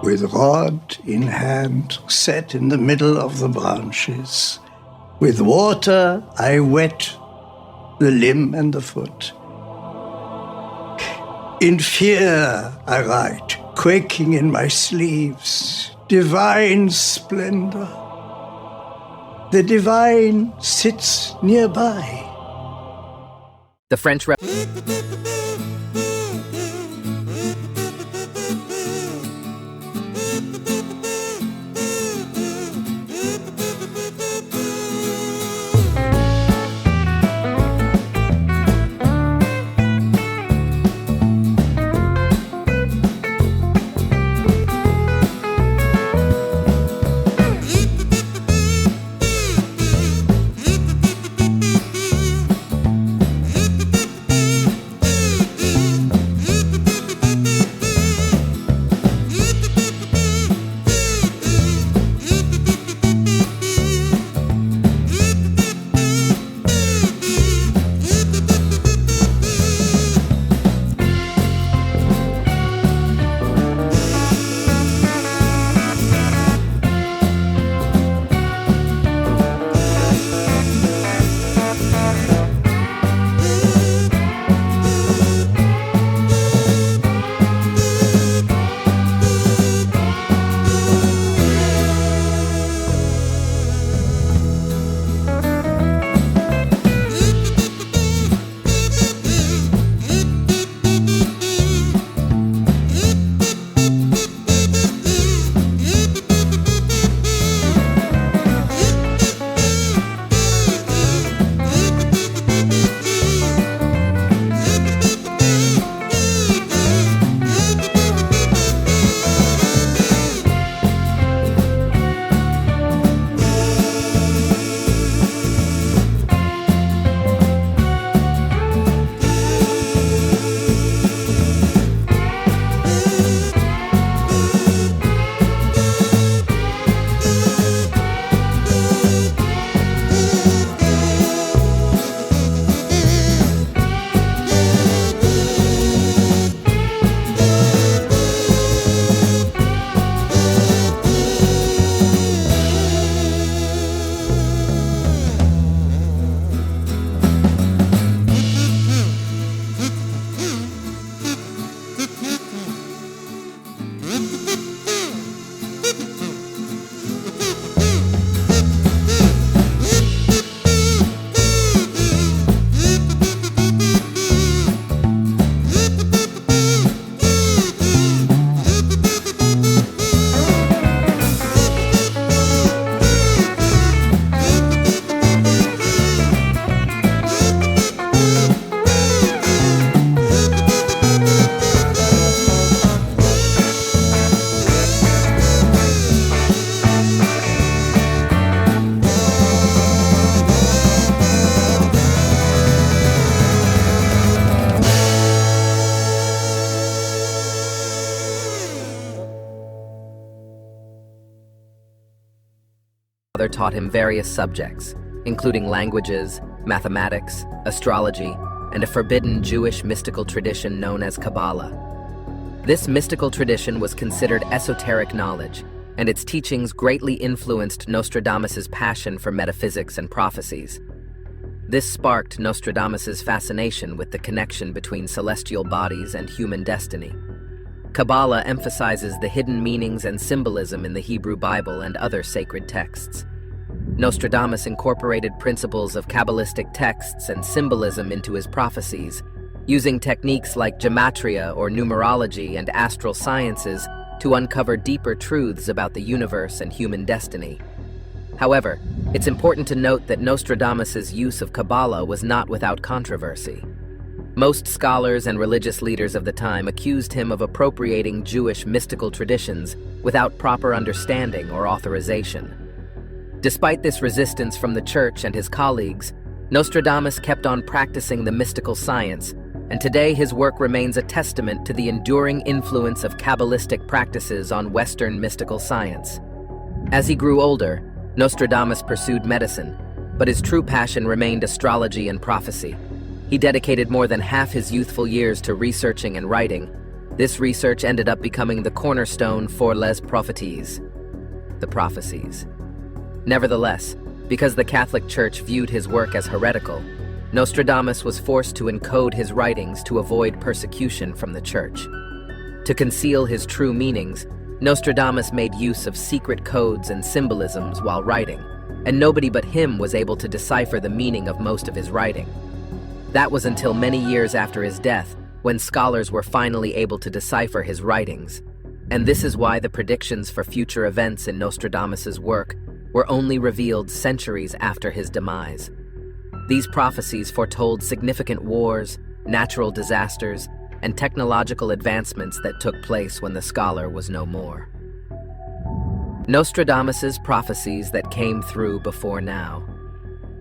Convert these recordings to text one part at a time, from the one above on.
with rod in hand, set in the middle of the branches. With water I wet the limb and the foot. In fear I write, quaking in my sleeves, divine splendor. The divine sits nearby. The French father taught him various subjects, including languages, mathematics, astrology, and a forbidden Jewish mystical tradition known as Kabbalah. This mystical tradition was considered esoteric knowledge, and its teachings greatly influenced Nostradamus's passion for metaphysics and prophecies. This sparked Nostradamus's fascination with the connection between celestial bodies and human destiny. Kabbalah emphasizes the hidden meanings and symbolism in the Hebrew Bible and other sacred texts. Nostradamus incorporated principles of Kabbalistic texts and symbolism into his prophecies, using techniques like gematria or numerology and astral sciences to uncover deeper truths about the universe and human destiny. However, it's important to note that Nostradamus's use of Kabbalah was not without controversy. Most scholars and religious leaders of the time accused him of appropriating Jewish mystical traditions without proper understanding or authorization. Despite this resistance from the church and his colleagues, Nostradamus kept on practicing the mystical science, and today his work remains a testament to the enduring influence of Kabbalistic practices on Western mystical science. As he grew older, Nostradamus pursued medicine, but his true passion remained astrology and prophecy. He dedicated more than half his youthful years to researching and writing, This research ended up becoming the cornerstone for les prophéties, the prophecies. Nevertheless, because the Catholic Church viewed his work as heretical, Nostradamus was forced to encode his writings to avoid persecution from the Church. To conceal his true meanings, Nostradamus made use of secret codes and symbolisms while writing, and nobody but him was able to decipher the meaning of most of his writing. That was until many years after his death, when scholars were finally able to decipher his writings. And this is why the predictions for future events in Nostradamus's work were only revealed centuries after his demise. These prophecies foretold significant wars, natural disasters, and technological advancements that took place when the scholar was no more. Nostradamus's prophecies that came through before now.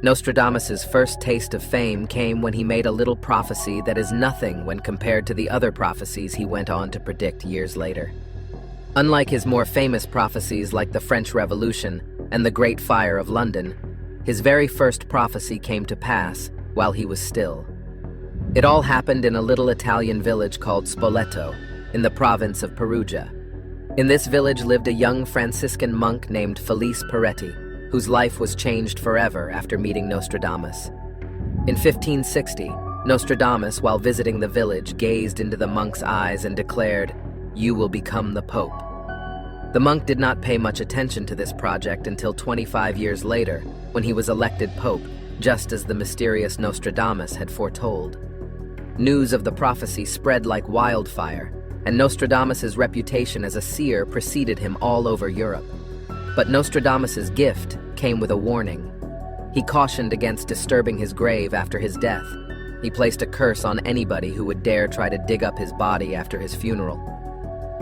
Nostradamus's first taste of fame came when he made a little prophecy that is nothing when compared to the other prophecies he went on to predict years later. Unlike his more famous prophecies like the French Revolution and the Great Fire of London, his very first prophecy came to pass while he was still. It all happened in a little Italian village called Spoleto, in the province of Perugia. In this village lived a young Franciscan monk named Felice Peretti, whose life was changed forever after meeting Nostradamus. In 1560, Nostradamus, while visiting the village, gazed into the monk's eyes and declared, "You will become the Pope." The monk did not pay much attention to this project until 25 years later, when he was elected Pope, just as the mysterious Nostradamus had foretold. News of the prophecy spread like wildfire, and Nostradamus's reputation as a seer preceded him all over Europe. But Nostradamus's gift came with a warning. He cautioned against disturbing his grave after his death. He placed a curse on anybody who would dare try to dig up his body after his funeral.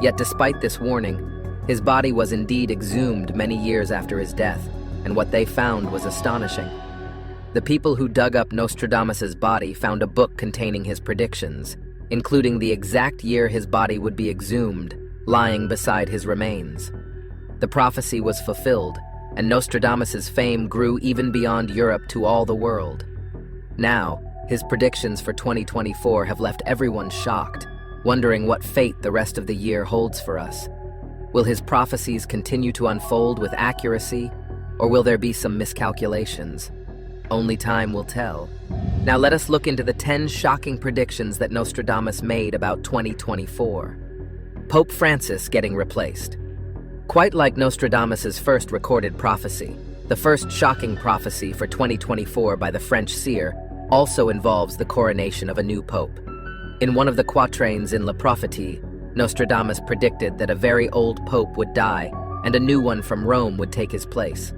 Yet despite this warning, his body was indeed exhumed many years after his death, and what they found was astonishing. The people who dug up Nostradamus's body found a book containing his predictions, including the exact year his body would be exhumed, lying beside his remains. The prophecy was fulfilled, and Nostradamus's fame grew even beyond Europe to all the world. Now, his predictions for 2024 have left everyone shocked, wondering what fate the rest of the year holds for us. Will his prophecies continue to unfold with accuracy, or will there be some miscalculations? Only time will tell. Now let us look into the 10 shocking predictions that Nostradamus made about 2024. Pope Francis getting replaced. Quite like Nostradamus's first recorded prophecy, the first shocking prophecy for 2024 by the French seer also involves the coronation of a new pope. In one of the quatrains in La Prophétie, Nostradamus predicted that a very old pope would die and a new one from Rome would take his place.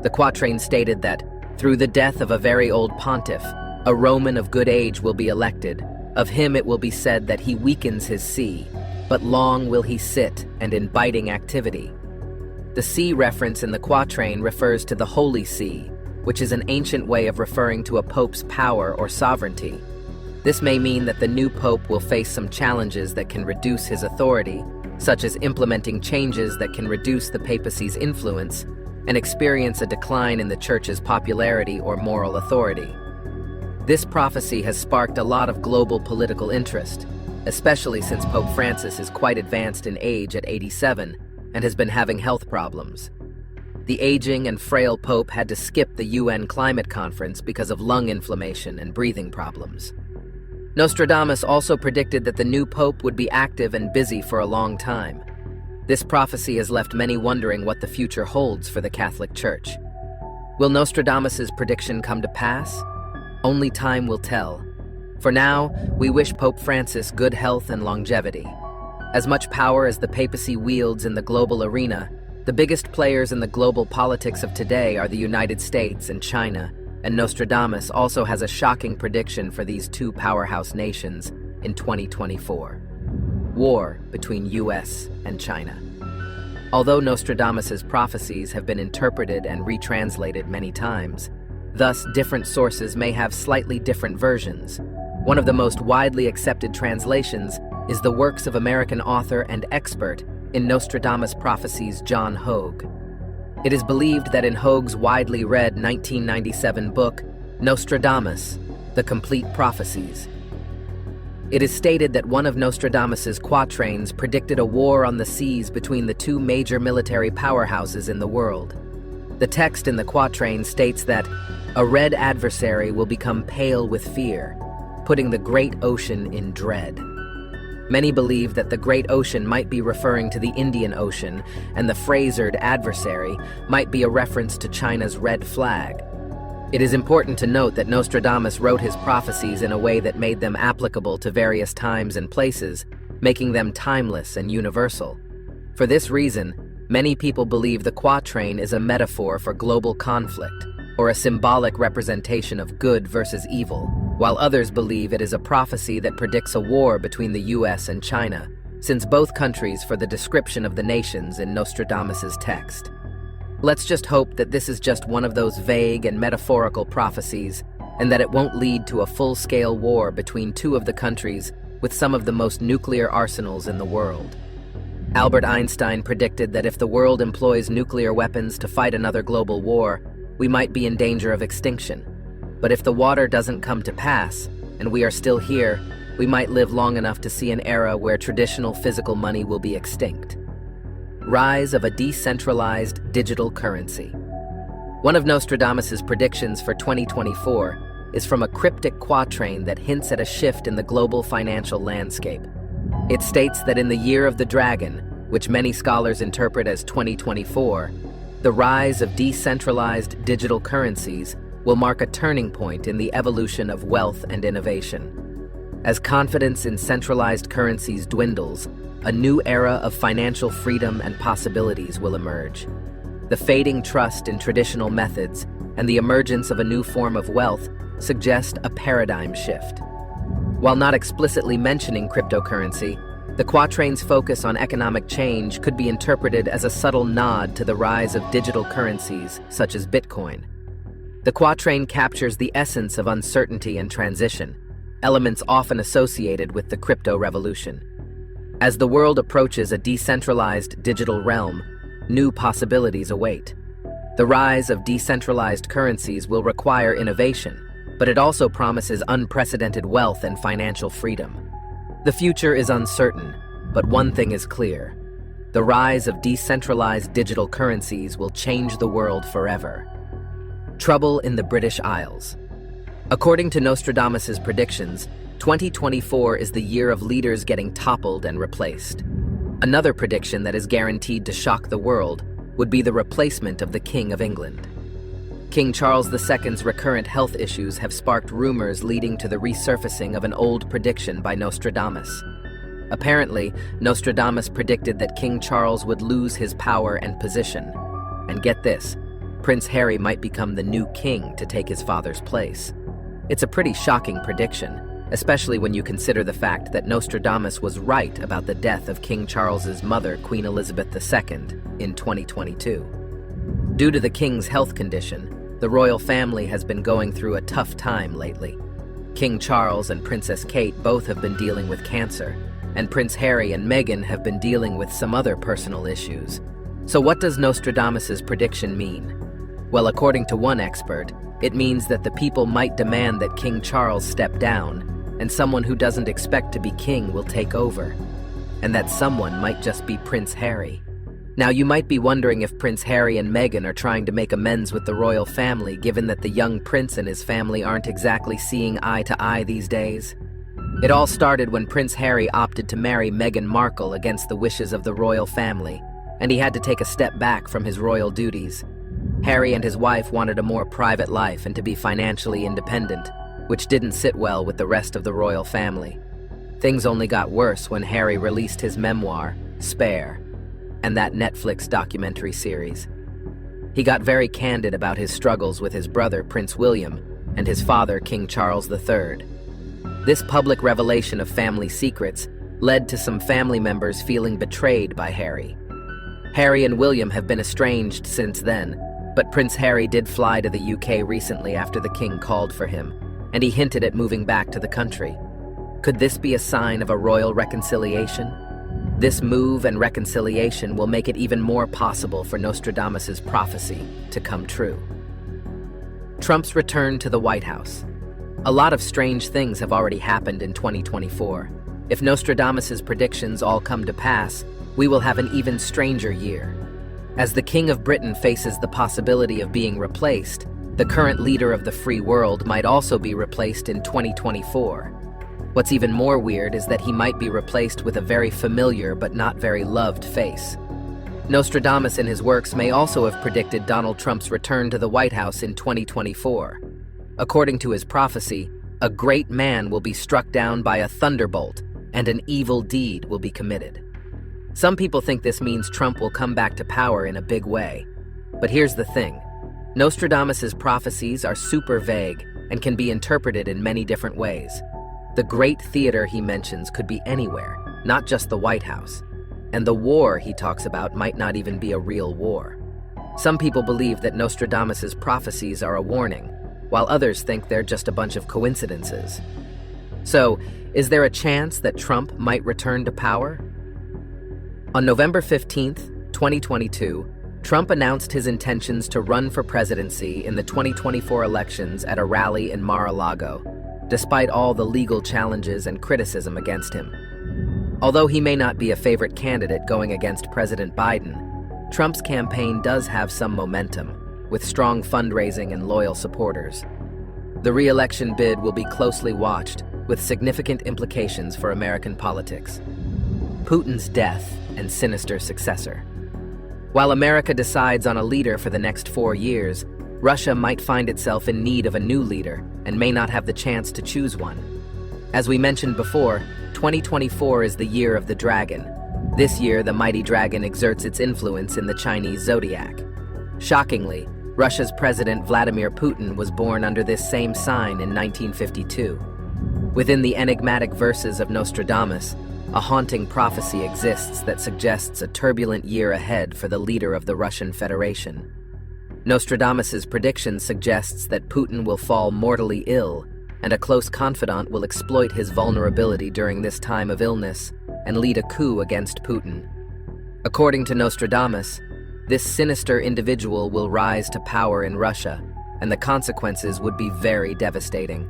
The quatrain stated that, "Through the death of a very old pontiff, a Roman of good age will be elected. Of him it will be said that he weakens his see, but long will he sit and in biting activity." The see reference in the quatrain refers to the Holy See, which is an ancient way of referring to a pope's power or sovereignty. This may mean that the new pope will face some challenges that can reduce his authority, such as implementing changes that can reduce the papacy's influence and experience a decline in the church's popularity or moral authority. This prophecy has sparked a lot of global political interest, especially since Pope Francis is quite advanced in age at 87 and has been having health problems. The aging and frail Pope had to skip the UN climate conference because of lung inflammation and breathing problems. Nostradamus also predicted that the new Pope would be active and busy for a long time. This prophecy has left many wondering what the future holds for the Catholic Church. Will Nostradamus's prediction come to pass? Only time will tell. For now, we wish Pope Francis good health and longevity. As much power as the papacy wields in the global arena, the biggest players in the global politics of today are the United States and China, and Nostradamus also has a shocking prediction for these two powerhouse nations in 2024. War between US and China. Although Nostradamus's prophecies have been interpreted and retranslated many times, thus different sources may have slightly different versions. One of the most widely accepted translations is the works of American author and expert in Nostradamus prophecies John Hogue. It is believed that in Hogue's widely read 1997 book, Nostradamus, The Complete Prophecies, It is stated that one of Nostradamus's quatrains predicted a war on the seas between the two major military powerhouses in the world. The text in the quatrain states that a red adversary will become pale with fear, putting the great ocean in dread. Many believe that the great ocean might be referring to the Indian Ocean, and the phrasered adversary might be a reference to China's red flag. It is important to note that Nostradamus wrote his prophecies in a way that made them applicable to various times and places, making them timeless and universal. For this reason, many people believe the quatrain is a metaphor for global conflict, or a symbolic representation of good versus evil, while others believe it is a prophecy that predicts a war between the US and China, since both countries for the description of the nations in Nostradamus's text. Let's just hope that this is just one of those vague and metaphorical prophecies, and that it won't lead to a full-scale war between two of the countries with some of the most nuclear arsenals in the world. Albert Einstein predicted that if the world employs nuclear weapons to fight another global war, we might be in danger of extinction. But if the water doesn't come to pass, and we are still here, we might live long enough to see an era where traditional physical money will be extinct. Rise of a decentralized digital currency. One of Nostradamus's predictions for 2024 is from a cryptic quatrain that hints at a shift in the global financial landscape. It states that in the year of the dragon, which many scholars interpret as 2024, the rise of decentralized digital currencies will mark a turning point in the evolution of wealth and innovation. As confidence in centralized currencies dwindles, a new era of financial freedom and possibilities will emerge. The fading trust in traditional methods and the emergence of a new form of wealth suggest a paradigm shift. While not explicitly mentioning cryptocurrency, the quatrain's focus on economic change could be interpreted as a subtle nod to the rise of digital currencies, such as Bitcoin. The quatrain captures the essence of uncertainty and transition, elements often associated with the crypto revolution. As the world approaches a decentralized digital realm, new possibilities await. The rise of decentralized currencies will require innovation, but it also promises unprecedented wealth and financial freedom. The future is uncertain, but one thing is clear. The rise of decentralized digital currencies will change the world forever. Trouble in the British Isles. According to Nostradamus's predictions, 2024 is the year of leaders getting toppled and replaced. Another prediction that is guaranteed to shock the world would be the replacement of the King of England. King Charles II's recurrent health issues have sparked rumors leading to the resurfacing of an old prediction by Nostradamus. Apparently, Nostradamus predicted that King Charles would lose his power and position. And get this, Prince Harry might become the new king to take his father's place. It's a pretty shocking prediction, especially when you consider the fact that Nostradamus was right about the death of King Charles's mother, Queen Elizabeth II, in 2022. Due to the king's health condition, the royal family has been going through a tough time lately. King Charles and Princess Kate both have been dealing with cancer, and Prince Harry and Meghan have been dealing with some other personal issues. So what does Nostradamus's prediction mean? Well, according to one expert, it means that the people might demand that King Charles step down, and someone who doesn't expect to be king will take over. And that someone might just be Prince Harry. Now, you might be wondering if Prince Harry and Meghan are trying to make amends with the royal family, given that the young prince and his family aren't exactly seeing eye to eye these days. It all started when Prince Harry opted to marry Meghan Markle against the wishes of the royal family, and he had to take a step back from his royal duties. Harry and his wife wanted a more private life and to be financially independent, which didn't sit well with the rest of the royal family. Things only got worse when Harry released his memoir, Spare, and that Netflix documentary series. He got very candid about his struggles with his brother, Prince William, and his father, King Charles III. This public revelation of family secrets led to some family members feeling betrayed by Harry. Harry and William have been estranged since then, but Prince Harry did fly to the UK recently after the king called for him, and he hinted at moving back to the country. Could this be a sign of a royal reconciliation? This move and reconciliation will make it even more possible for Nostradamus's prophecy to come true. Trump's return to the White House. A lot of strange things have already happened in 2024. If Nostradamus's predictions all come to pass, we will have an even stranger year. As the King of Britain faces the possibility of being replaced, the current leader of the free world might also be replaced in 2024. What's even more weird is that he might be replaced with a very familiar but not very loved face. Nostradamus in his works may also have predicted Donald Trump's return to the White House in 2024. According to his prophecy, a great man will be struck down by a thunderbolt, and an evil deed will be committed. Some people think this means Trump will come back to power in a big way. But here's the thing. Nostradamus's prophecies are super vague and can be interpreted in many different ways. The great theater he mentions could be anywhere, not just the White House. And the war he talks about might not even be a real war. Some people believe that Nostradamus's prophecies are a warning, while others think they're just a bunch of coincidences. So, is there a chance that Trump might return to power? On November 15th, 2022, Trump announced his intentions to run for presidency in the 2024 elections at a rally in Mar-a-Lago, despite all the legal challenges and criticism against him. Although he may not be a favorite candidate going against President Biden, Trump's campaign does have some momentum, with strong fundraising and loyal supporters. The re-election bid will be closely watched, with significant implications for American politics. Putin's death and sinister successor. While America decides on a leader for the next 4 years, Russia might find itself in need of a new leader and may not have the chance to choose one. As we mentioned before, 2024 is the year of the dragon. This year, the mighty dragon exerts its influence in the Chinese zodiac. Shockingly, Russia's President Vladimir Putin was born under this same sign in 1952. Within the enigmatic verses of Nostradamus, a haunting prophecy exists that suggests a turbulent year ahead for the leader of the Russian Federation. Nostradamus's prediction suggests that Putin will fall mortally ill, and a close confidant will exploit his vulnerability during this time of illness and lead a coup against Putin. According to Nostradamus, this sinister individual will rise to power in Russia, and the consequences would be very devastating.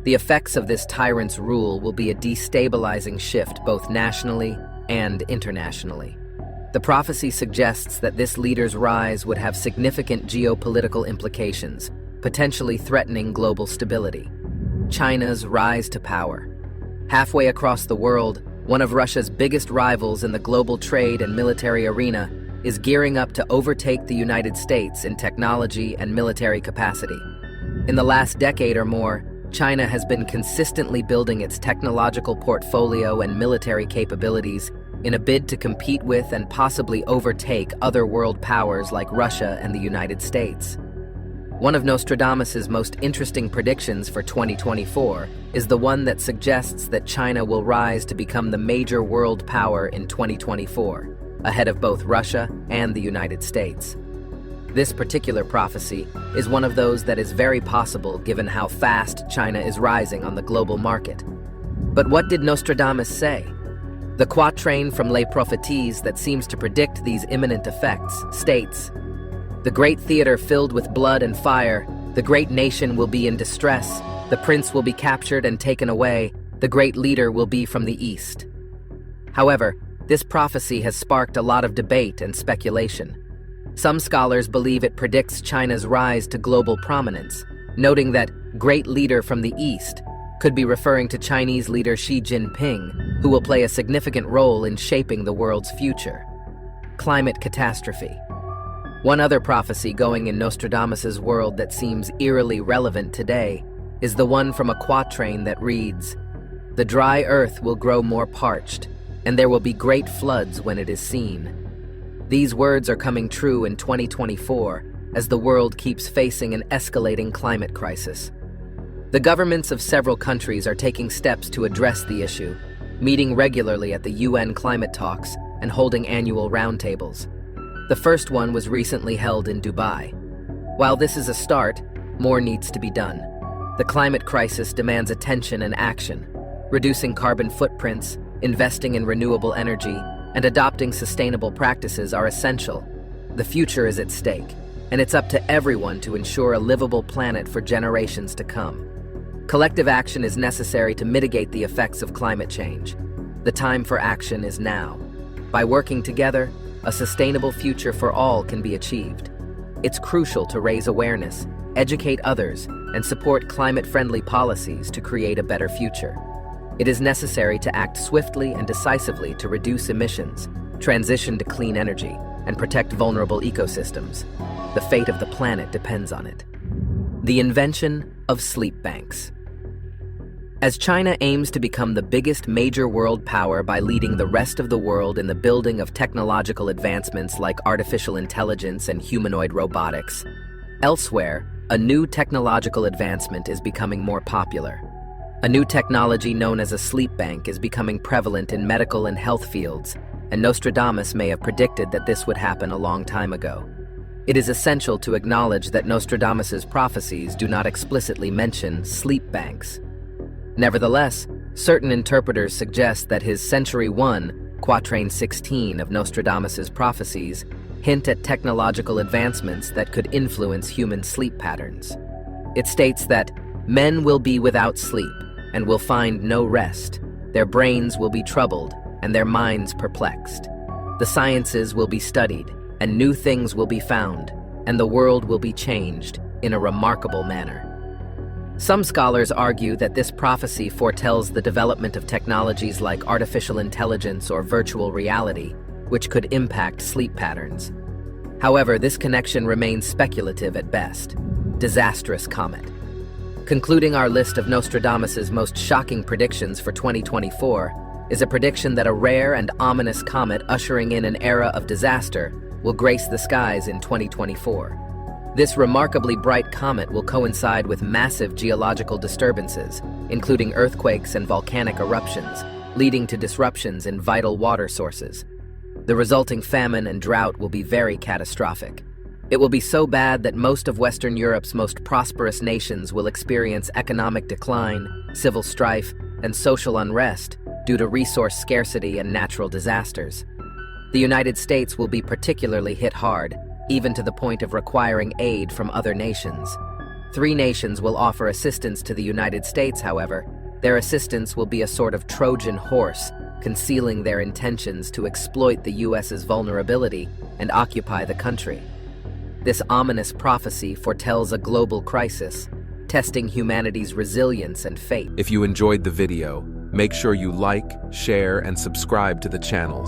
The effects of this tyrant's rule will be a destabilizing shift both nationally and internationally. The prophecy suggests that this leader's rise would have significant geopolitical implications, potentially threatening global stability. China's rise to power. Halfway across the world, one of Russia's biggest rivals in the global trade and military arena is gearing up to overtake the United States in technology and military capacity. In the last decade or more, China has been consistently building its technological portfolio and military capabilities in a bid to compete with and possibly overtake other world powers like Russia and the United States. One of Nostradamus's most interesting predictions for 2024 is the one that suggests that China will rise to become the major world power in 2024, ahead of both Russia and the United States. This particular prophecy is one of those that is very possible given how fast China is rising on the global market. But what did Nostradamus say? The quatrain from Les Prophéties that seems to predict these imminent effects states, "The great theater filled with blood and fire, the great nation will be in distress, the prince will be captured and taken away, the great leader will be from the east." However, this prophecy has sparked a lot of debate and speculation. Some scholars believe it predicts China's rise to global prominence, noting that "great leader from the east" could be referring to Chinese leader Xi Jinping, who will play a significant role in shaping the world's future. Climate catastrophe. One other prophecy going in Nostradamus's world that seems eerily relevant today is the one from a quatrain that reads, "The dry earth will grow more parched, and there will be great floods when it is seen." These words are coming true in 2024 as the world keeps facing an escalating climate crisis. The governments of several countries are taking steps to address the issue, meeting regularly at the UN climate talks and holding annual roundtables. The first one was recently held in Dubai. While this is a start, more needs to be done. The climate crisis demands attention and action. Reducing carbon footprints, investing in renewable energy, and adopting sustainable practices are essential. The future is at stake, and it's up to everyone to ensure a livable planet for generations to come. Collective action is necessary to mitigate the effects of climate change. The time for action is now. By working together, a sustainable future for all can be achieved. It's crucial to raise awareness, educate others, and support climate-friendly policies to create a better future. It is necessary to act swiftly and decisively to reduce emissions, transition to clean energy, and protect vulnerable ecosystems. The fate of the planet depends on it. The invention of sleep banks. As China aims to become the biggest major world power by leading the rest of the world in the building of technological advancements like artificial intelligence and humanoid robotics, elsewhere, a new technological advancement is becoming more popular. A new technology known as a sleep bank is becoming prevalent in medical and health fields, and Nostradamus may have predicted that this would happen a long time ago. It is essential to acknowledge that Nostradamus's prophecies do not explicitly mention sleep banks. Nevertheless, certain interpreters suggest that his Century 1, Quatrain 16 of Nostradamus's prophecies hint at technological advancements that could influence human sleep patterns. It states that men will be without sleep and will find no rest. Their brains will be troubled and their minds perplexed. The sciences will be studied and new things will be found, and the world will be changed in a remarkable manner. Some scholars argue that this prophecy foretells the development of technologies like artificial intelligence or virtual reality, which could impact sleep patterns. However, this connection remains speculative at best. Disastrous comet. Concluding our list of Nostradamus's most shocking predictions for 2024 is a prediction that a rare and ominous comet ushering in an era of disaster will grace the skies in 2024. This remarkably bright comet will coincide with massive geological disturbances, including earthquakes and volcanic eruptions, leading to disruptions in vital water sources. The resulting famine and drought will be very catastrophic. It will be so bad that most of Western Europe's most prosperous nations will experience economic decline, civil strife, and social unrest due to resource scarcity and natural disasters. The United States will be particularly hit hard, even to the point of requiring aid from other nations. 3 nations will offer assistance to the United States, however. Their assistance will be a sort of Trojan horse, concealing their intentions to exploit the US's vulnerability and occupy the country. This ominous prophecy foretells a global crisis, testing humanity's resilience and fate. If you enjoyed the video, make sure you like, share, and subscribe to the channels.